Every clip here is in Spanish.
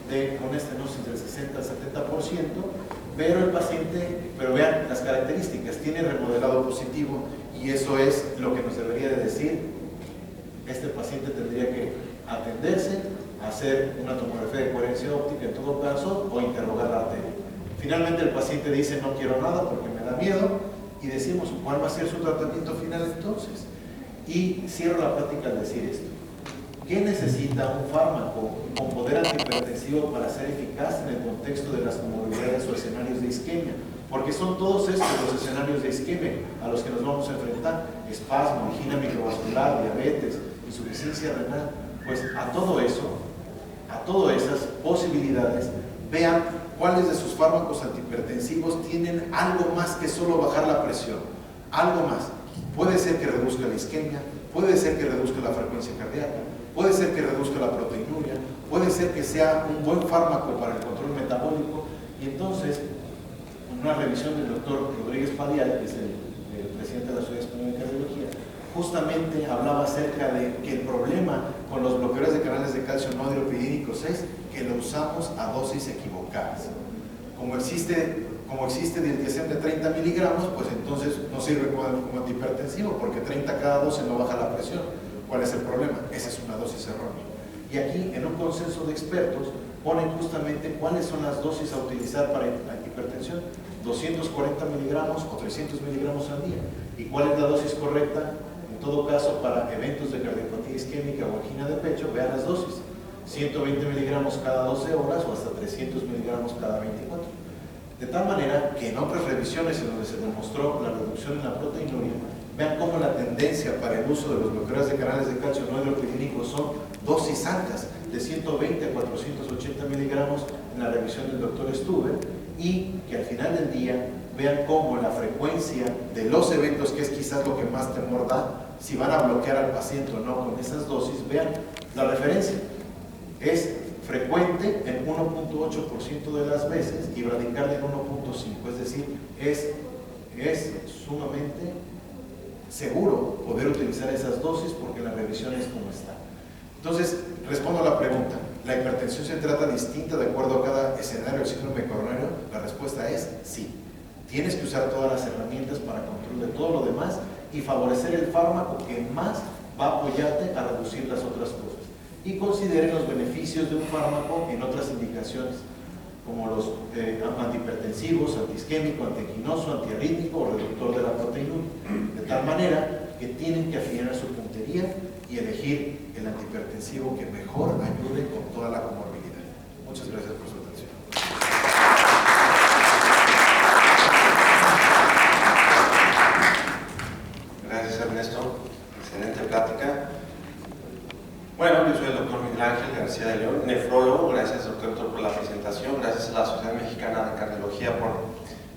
de una estenosis del 60 al 70%, pero vean las características, tiene remodelado positivo, y eso es lo que nos debería de decir: este paciente tendría que atenderse, hacer una tomografía de coherencia óptica en todo caso, o interrogar la arteria. Finalmente el paciente dice: no quiero nada porque me da miedo, y decimos: ¿cuál va a ser su tratamiento final entonces? Y cierro la plática al decir esto: ¿qué necesita un fármaco con poder antihipertensivo para ser eficaz en el contexto de las comorbilidades o escenarios de isquemia? Porque son todos estos los escenarios de isquemia a los que nos vamos a enfrentar: espasmo, angina microvascular, diabetes, insuficiencia renal. Pues a todo eso, a todas esas posibilidades, vean cuáles de sus fármacos antihipertensivos tienen algo más que solo bajar la presión, algo más. Puede ser que reduzca la isquemia, puede ser que reduzca la frecuencia cardíaca, puede ser que reduzca la proteinuria, puede ser que sea un buen fármaco para el control metabólico. Y entonces, una revisión del doctor Rodríguez Padial, que es el presidente de la Sociedad Española de Cardiología, justamente hablaba acerca de que el problema con los bloqueadores de canales de calcio no adrenopidínicos es que lo usamos a dosis equivocadas. Como existe diltiazem de 30 miligramos, pues entonces no sirve como antihipertensivo, porque 30 cada 12 no baja la presión. ¿Cuál es el problema? Esa es una dosis errónea. Y aquí, en un consenso de expertos, ponen justamente cuáles son las dosis a utilizar para la hipertensión: 240 miligramos o 300 miligramos al día. ¿Y cuál es la dosis correcta? En todo caso, para eventos de cardiopatía isquémica o angina de pecho, vean las dosis: 120 miligramos cada 12 horas o hasta 300 miligramos cada 24. De tal manera que en otras revisiones en donde se demostró la reducción en la proteinuria, vean cómo la tendencia para el uso de los bloqueadores de canales de calcio no adrenopidínicos son dosis altas, de 120 a 480 miligramos en la revisión del doctor Stuber, y que al final del día vean cómo la frecuencia de los eventos, que es quizás lo que más temor da, si van a bloquear al paciente o no con esas dosis, vean la referencia. Es frecuente en 1.8% de las veces y bradicardia en 1.5%, es decir, es sumamente seguro poder utilizar esas dosis porque la revisión es como está. Entonces, respondo a la pregunta: ¿la hipertensión se trata distinta de acuerdo a cada escenario del síndrome coronario? La respuesta es sí. Tienes que usar todas las herramientas para control de todo lo demás y favorecer el fármaco que más va a apoyarte a reducir las otras cosas. Y consideren los beneficios de un fármaco en otras indicaciones, como los antihipertensivos, antiisquémico, antianginoso, antiarrítmico o reductor de la proteinuria. De tal manera que tienen que afinar su puntería y elegir el antihipertensivo que mejor ayude con toda la comorbilidad. Muchas gracias por su atención. Gracias, Ernesto. Excelente plática. Bueno, yo soy el doctor Miguel Ángel García de León, nefrólogo. Gracias, doctor, por la presentación. Gracias a la Sociedad Mexicana de Cardiología por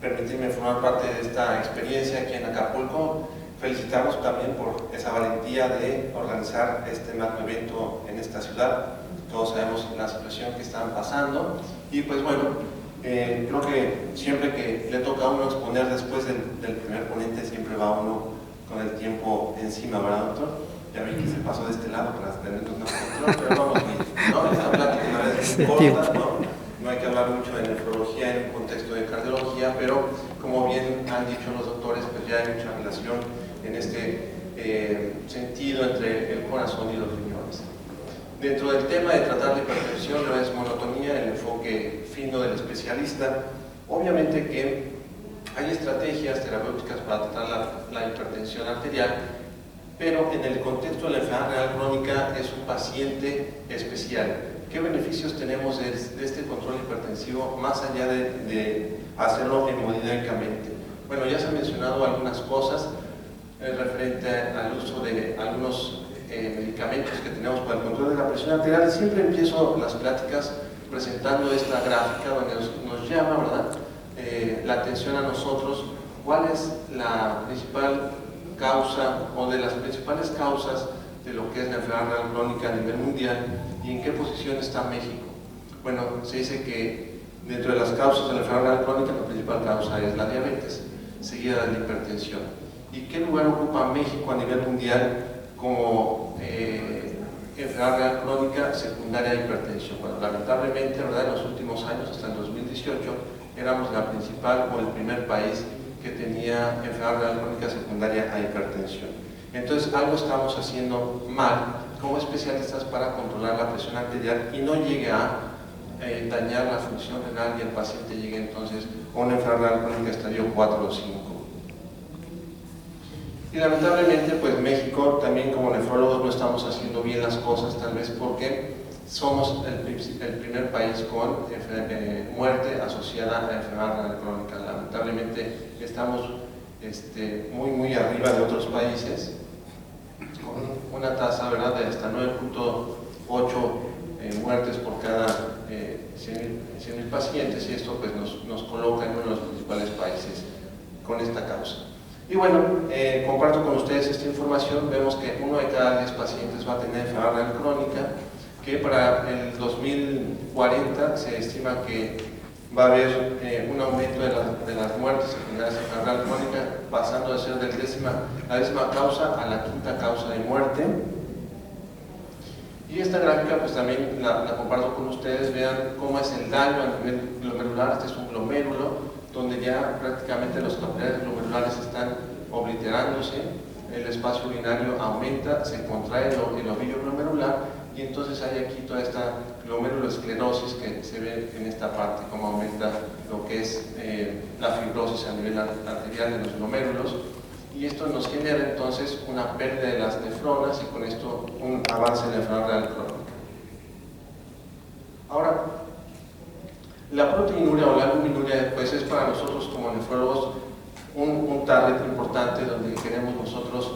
permitirme formar parte de esta experiencia aquí en Acapulco. Felicitarlos también por esa valentía de organizar este magno evento en esta ciudad. Todos sabemos la situación que están pasando y pues bueno, creo que siempre que le toca a uno exponer después del primer ponente, siempre va uno con el tiempo encima, ¿verdad, doctor? Ya vi que se pasó de este lado para tenernos más control, pero vamos bien, ¿no? Esta plática una vez muy corta, ¿no? No hay que hablar mucho de nefrología en un contexto de cardiología, pero como bien han dicho los doctores, pues ya hay mucha relación en este sentido entre el corazón y los riñones. Dentro del tema de tratar la hipertensión, la desmonotonía, el enfoque fino del especialista, obviamente que hay estrategias terapéuticas para tratar la hipertensión arterial, pero en el contexto de la enfermedad renal crónica es un paciente especial. ¿Qué beneficios tenemos de este control hipertensivo más allá de hacerlo hemodinámicamente? Bueno, ya se han mencionado algunas cosas referente al uso de algunos medicamentos que tenemos para el control de la presión arterial. Siempre empiezo las pláticas presentando esta gráfica donde nos llama, ¿verdad?, la atención a nosotros cuál es la principal causa o de las principales causas de lo que es la enfermedad renal crónica a nivel mundial y en qué posición está México. Bueno, se dice que dentro de las causas de la enfermedad renal crónica la principal causa es la diabetes, seguida de la hipertensión. ¿Y qué lugar ocupa México a nivel mundial como enfermedad renal crónica secundaria de hipertensión. Bueno, lamentablemente, ¿verdad?, en los últimos años, hasta el 2018, éramos la principal o el primer país que tenía enfermedad renal crónica secundaria a hipertensión. Entonces, algo estamos haciendo mal como especialistas para controlar la presión arterial y no llegue a dañar la función renal y el paciente llegue entonces a una enfermedad renal crónica estadio 4 o 5. Y lamentablemente, pues México también como nefrólogos no estamos haciendo bien las cosas, tal vez porque somos el primer país con muerte asociada a enfermedad renal crónica. Lamentablemente estamos muy arriba de otros países, con una tasa, ¿verdad?, de hasta 9.8 muertes por cada 100.000 pacientes, y esto pues nos coloca en uno de los principales países con esta causa. Y bueno, comparto con ustedes esta información. Vemos que 1 de cada 10 pacientes va a tener enfermedad renal crónica, que para el 2040 se estima que va a haber un aumento de las muertes secundarias de enfermedad renal crónica, pasando de ser la décima causa a la 5ª causa de muerte. Y esta gráfica pues también la comparto con ustedes. Vean cómo es el daño a nivel glomerular. Este es un glomérulo donde ya prácticamente los capilares glomerulares están obliterándose, el espacio urinario aumenta, se contrae el ovillo glomerular, y entonces hay aquí toda esta glomerulosclerosis que se ve en esta parte, cómo aumenta lo que es la fibrosis a nivel arterial de los glomérulos, y esto nos genera entonces una pérdida de las nefronas y con esto un avance en la enfermedad renal crónica. Ahora, la proteinuria o la albuminuria pues es para nosotros como nefrólogos un target importante donde queremos nosotros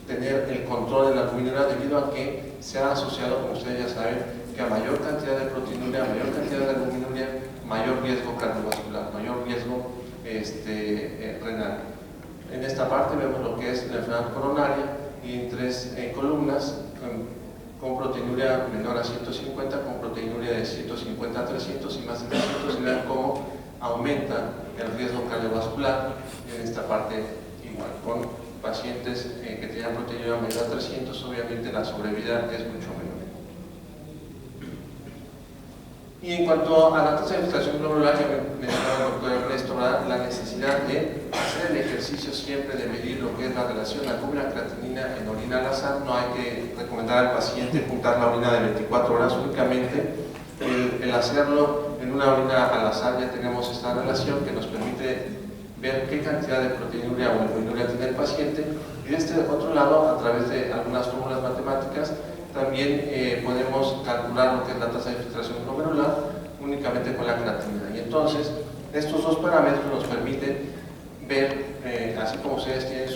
tener el control de la albuminuria, debido a que se ha asociado, como ustedes ya saben, que a mayor cantidad de proteinuria, a mayor cantidad de albuminuria, mayor riesgo cardiovascular, mayor riesgo renal. En esta parte vemos lo que es la enfermedad coronaria, y en 3 columnas, con proteinuria menor a 150, con proteinuria de 150 a 300 y más de 300, y vean cómo aumenta el riesgo cardiovascular. En esta parte igual, con pacientes que tenían proteinuria mayor a 300, obviamente la sobrevida es mucho menor. Y en cuanto a la tasa de filtración glomerular, ya mencionaba el doctor Ernesto, la necesidad de hacer el ejercicio siempre de medir lo que es la relación albúmina-creatinina en orina al azar. No hay que recomendar al paciente juntar la orina de 24 horas, únicamente el hacerlo en una orina al azar ya tenemos esta relación que nos permite ver qué cantidad de proteinuria o albuminuria tiene el paciente, y de este otro lado, a través de algunas fórmulas matemáticas, también podemos calcular lo que es la tasa de filtración glomerular únicamente con la creatinina. Y entonces, estos dos parámetros nos permiten ver, así como ustedes tienen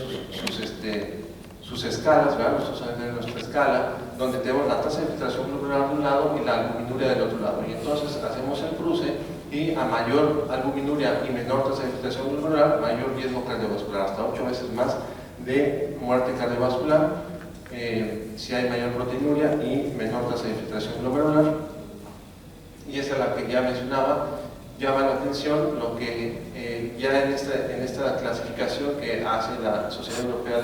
sus escalas, ¿verdad? Nosotros tenemos nuestra escala, donde tenemos la tasa de filtración glomerular de un lado y la albuminuria del otro lado. Y entonces hacemos el cruce, y a mayor albuminuria y menor tasa de filtración glomerular, mayor riesgo cardiovascular, hasta 8 veces más de muerte cardiovascular. Si hay mayor proteinuria y menor tasa de filtración glomerular. Y esa es la que ya mencionaba. Llama la atención lo que ya en esta clasificación que hace la Sociedad Europea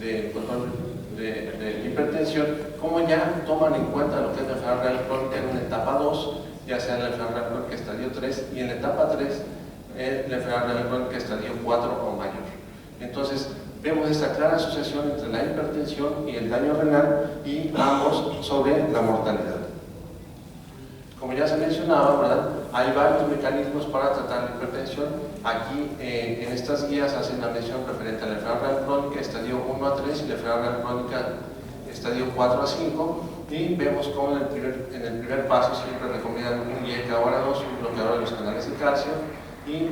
de Control de Hipertensión, como ya toman en cuenta lo que es la enfermedad renal crónica en una etapa 2, ya sea en la enfermedad renal crónica estadio 3, y en la etapa 3 la enfermedad renal crónica estadio 4 o mayor. Entonces, vemos esta clara asociación entre la hipertensión y el daño renal, y ambos sobre la mortalidad. Como ya se mencionaba, ¿verdad?, hay varios mecanismos para tratar la hipertensión. Aquí en estas guías hacen la mención referente a la enfermedad renal crónica estadio 1 a 3 y la enfermedad renal crónica estadio 4 a 5, y vemos cómo en el primer paso siempre recomiendan un IECA ahora 2, un bloqueador de los canales de calcio y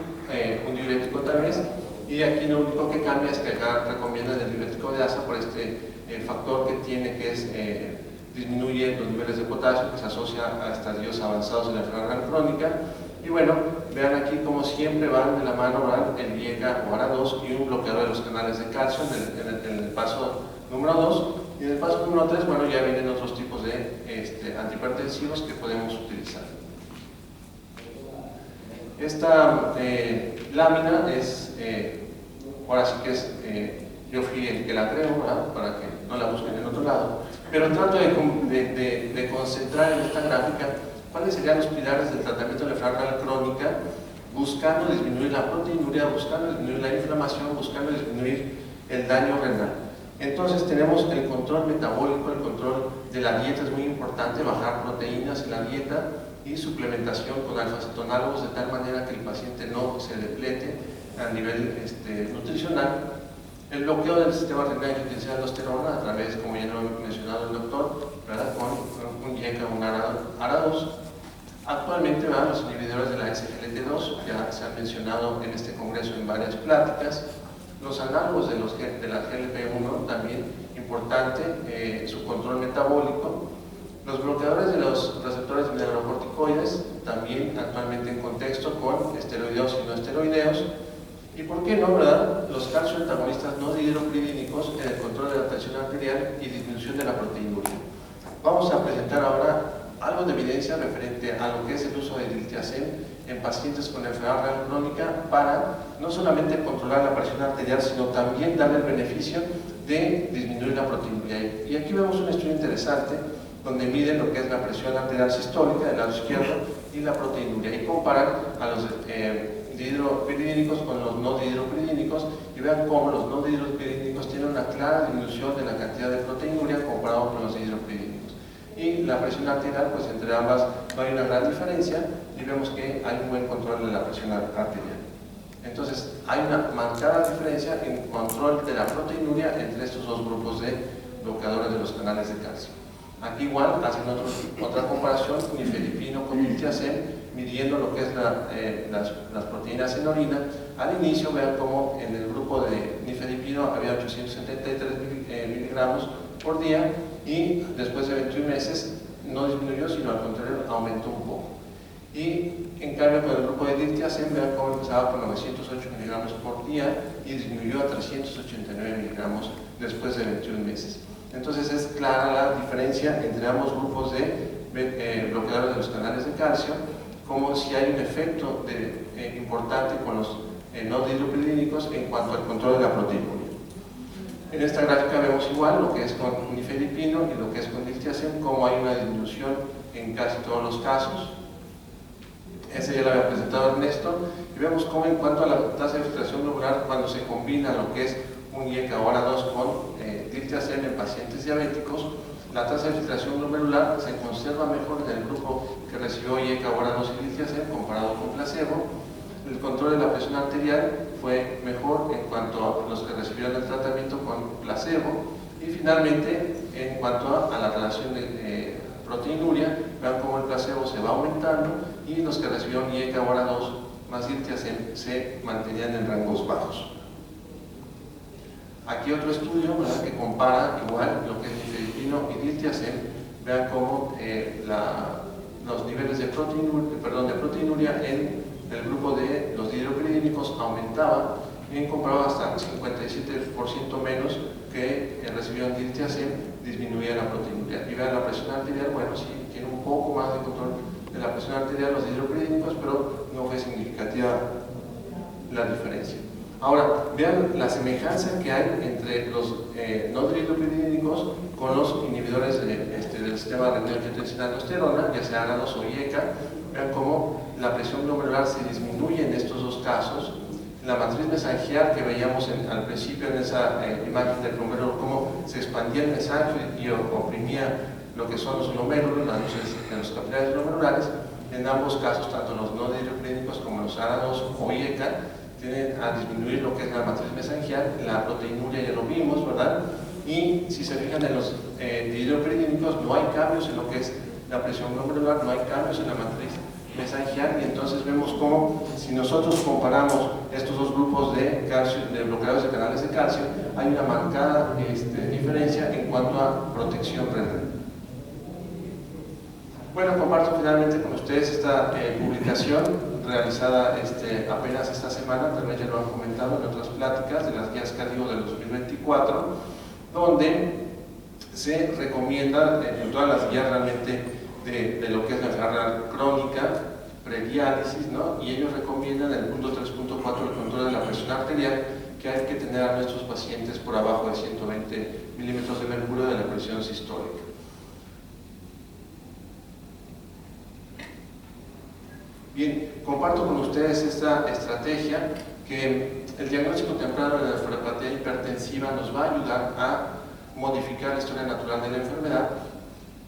un diurético también. Y aquí lo único que cambia es que acá recomiendan el diurético de asa por este factor que tiene, que es disminuye los niveles de potasio, que se asocia a estadios avanzados de la enfermedad renal crónica. Y bueno, vean aquí como siempre van de la mano, ¿verdad?, el IECA o ARA2 y un bloqueador de los canales de calcio en el paso número 2. Y en el paso número 3, bueno, ya vienen otros tipos de antihipertensivos que podemos utilizar. Esta lámina es, ahora sí que es yo fui el que la creo, ¿verdad?, para que no la busquen en otro lado, pero trato de concentrar en esta gráfica cuáles serían los pilares del tratamiento de enfermedad renal crónica, buscando disminuir la proteinuria, buscando disminuir la inflamación, buscando disminuir el daño renal. Entonces tenemos el control metabólico, el control de la dieta es muy importante, bajar proteínas en la dieta y suplementación con alfa-cetonálogos de tal manera que el paciente no se deplete a nivel nutricional. El bloqueo del sistema renal que utiliza aldosterona a través, como ya lo ha mencionado el doctor, ¿verdad?, con un IECA o un ARA2. Actualmente, ¿verdad?, los inhibidores de la SGLT2 ya se han mencionado en este congreso en varias pláticas. Los análogos de la GLP-1 también importante, su control metabólico. Los bloqueadores de los receptores mineralocorticoides también actualmente en contexto con esteroideos y no esteroideos. Y por qué no, ¿verdad?, los calcio antagonistas no dihidropyridínicos en el control de la presión arterial y disminución de la proteinuria. Vamos a presentar ahora algo de evidencia referente a lo que es el uso de diltiazem en pacientes con enfermedad renal crónica para no solamente controlar la presión arterial, sino también darle el beneficio de disminuir la proteinuria. Y aquí vemos un estudio interesante donde miden lo que es la presión arterial sistólica del lado izquierdo y la proteinuria y comparan a los dihidropiridínicos con los no dihidropiridínicos y vean cómo los no dihidropiridínicos tienen una clara disminución de la cantidad de proteinuria comparado con los dihidropiridínicos. Y la presión arterial, pues entre ambas no hay una gran diferencia y vemos que hay un buen control de la presión arterial. Entonces, hay una marcada diferencia en control de la proteinuria entre estos dos grupos de bloqueadores de los canales de calcio. Aquí igual hacen otra comparación, nifedipino con diltiazem, midiendo lo que es las proteínas en orina. Al inicio vean cómo en el grupo de nifedipino había 873 miligramos por día y después de 21 meses no disminuyó, sino al contrario aumentó un poco. Y en cambio con el grupo de diltiazem vean cómo empezaba con 908 miligramos por día y disminuyó a 389 miligramos después de 21 meses. Entonces es clara la diferencia entre ambos grupos de bloqueadores de los canales de calcio, como si hay un efecto importante con los no dihidropiridínicos en cuanto al control de la proteinuria. En esta gráfica vemos igual lo que es con nifedipino y lo que es con diltiazem, cómo hay una disminución en casi todos los casos. Ese ya lo había presentado Ernesto, y vemos cómo en cuanto a la tasa de filtración glomerular, cuando se combina lo que es un IECA o ARA2 con diltiazem en pacientes diabéticos, la tasa de filtración glomerular se conserva mejor en el grupo que recibió IECA o ARA2 y diltiazem comparado con placebo. El control de la presión arterial fue mejor en cuanto a los que recibieron el tratamiento con placebo. Y finalmente, en cuanto a la relación de proteinuria, vean cómo el placebo se va aumentando y los que recibieron IECA o ARA2 más diltiazem se mantenían en rangos bajos. Aquí otro estudio, ¿verdad?, que compara igual lo que es nifedipino y diltiazem. Vean cómo los niveles de proteinuria en el grupo de los dihidropiridínicos aumentaban y comparado hasta 57% menos que recibieron diltiazem, disminuía la proteinuria. Y vean la presión arterial, bueno, sí tiene un poco más de control de la presión arterial los dihidropiridínicos, pero no fue significativa la diferencia. Ahora, vean la semejanza que hay entre los no dihidropiridínicos con los inhibidores del sistema renal angiotensina aldosterona, ya sea ARA2 o IECA. Vean cómo la presión glomerular se disminuye en estos dos casos. La matriz mesangial que veíamos al principio en esa imagen del glomérulo, cómo se expandía el mesangio y oprimía lo que son los glomérulos, las luces de los capilares glomerulares. En ambos casos, tanto los no dihidropiridínicos como los ARA2 o IECA tienden a disminuir lo que es la matriz mesangial, la proteinuria ya lo vimos, ¿verdad? Y si se fijan en los dihidropiridínicos no hay cambios en lo que es la presión glomerular, no hay cambios en la matriz mesangial, y entonces vemos cómo si nosotros comparamos estos dos grupos de bloqueadores de canales de calcio, hay una marcada diferencia en cuanto a protección renal. Bueno, comparto finalmente con ustedes esta publicación realizada apenas esta semana, tal vez ya lo han comentado en otras pláticas de las guías cardio del 2024, donde se recomienda en todas las guías realmente de lo que es la enfermedad crónica, prediálisis, ¿no? Y ellos recomiendan el punto 3.4 el control de la presión arterial, que hay que tener a nuestros pacientes por abajo de 120 milímetros de mercurio de la presión sistólica. Bien, comparto con ustedes esta estrategia que el diagnóstico temprano de la nefropatía hipertensiva nos va a ayudar a modificar la historia natural de la enfermedad.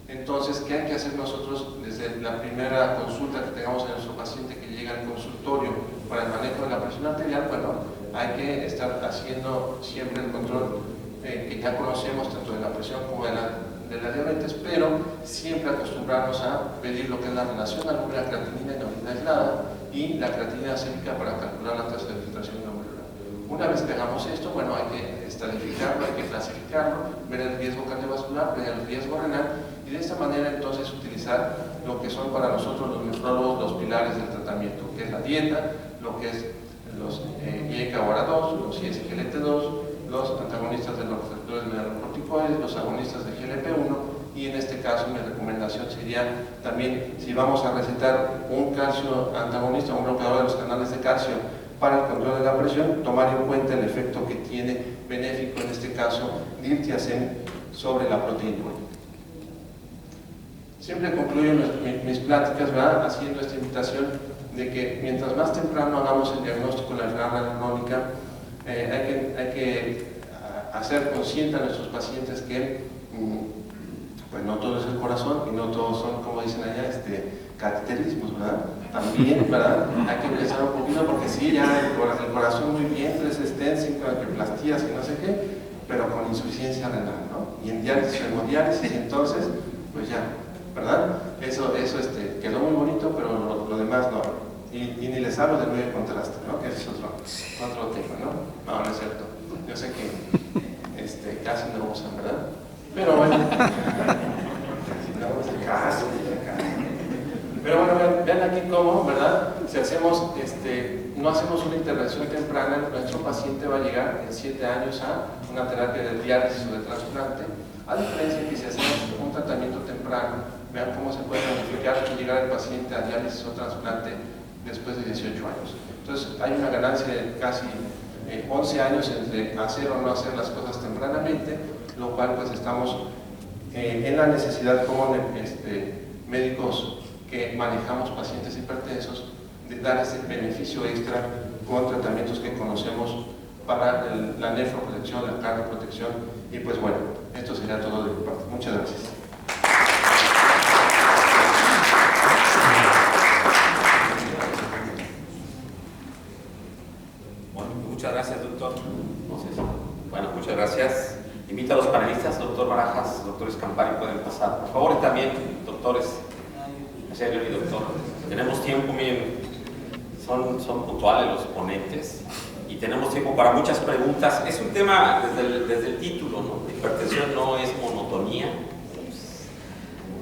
Entonces, ¿qué hay que hacer nosotros desde la primera consulta que tengamos en nuestro paciente que llega al consultorio para el manejo de la presión arterial? Bueno, hay que estar haciendo siempre el control que ya conocemos tanto de la presión como de la diabetes, pero siempre acostumbrarnos a pedir lo que es la relación albúmina-creatinina en orina aislada y la creatinina sérica para calcular la tasa de filtración glomerular. Una vez que hagamos esto, bueno, hay que estratificarlo, hay que clasificarlo, ver el riesgo cardiovascular, ver el riesgo renal y de esta manera entonces utilizar lo que son para nosotros los nefrólogos los pilares del tratamiento, que es la dieta, lo que es los IECA-ORA2, los ISGLT2, los antagonistas de los receptores mineralocorticoides, los agonistas de GLP-1 y en este caso mi recomendación sería también, si vamos a recetar un calcio antagonista, un bloqueador de los canales de calcio para el control de la presión, tomar en cuenta el efecto que tiene benéfico, en este caso, dirtiazem sobre la proteína. Siempre concluyo mis pláticas, ¿verdad?, haciendo esta invitación de que mientras más temprano hagamos el diagnóstico de la enfermedad crónica, hay que hacer consciente a nuestros pacientes que pues no todo es el corazón y no todos son, como dicen allá, cateterismos, ¿verdad? También, ¿verdad? Hay que empezar un poquito porque sí, ya el corazón muy bien, 3 stents, 5 angioplastías y no sé qué, pero con insuficiencia renal, ¿no? Y en diálisis, hemodiálisis, y entonces, pues ya, ¿verdad? Eso quedó muy bonito, pero lo demás no. Y ni les hablo del medio de contraste, ¿no? Que es otro tema, ¿no? No, no es cierto. Yo sé que casi no lo usan, ¿verdad? Pero bueno, pero bueno, vean aquí cómo, ¿verdad? Si hacemos, no hacemos una intervención temprana, nuestro paciente va a llegar en 7 años a una terapia de diálisis o de trasplante, a diferencia que si hacemos un tratamiento temprano, vean cómo se puede modificar y llegar el paciente a diálisis o trasplante después de 18 años. Entonces, hay una ganancia de casi 11 años entre hacer o no hacer las cosas tempranamente, lo cual pues estamos en la necesidad como médicos que manejamos pacientes hipertensos de dar ese beneficio extra con tratamientos que conocemos para la nefroprotección, la cardioprotección y pues bueno, esto sería todo de mi parte. Muchas gracias. Bueno, muchas gracias, doctor. Entonces, bueno, muchas gracias. Invito a los panelistas, doctor Barajas, doctor Escampari, pueden pasar. Por favor, y también, doctores, Sergio y doctor. Tenemos tiempo, miren, son puntuales los ponentes y tenemos tiempo para muchas preguntas. Es un tema desde el título, ¿no? La hipertensión no es monotonía.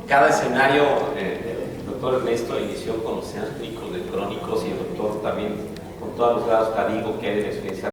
Cada escenario, el doctor Ernesto inició con los escenarios clínicos de crónicos y el doctor también con todos los grados, digo que hay de experiencia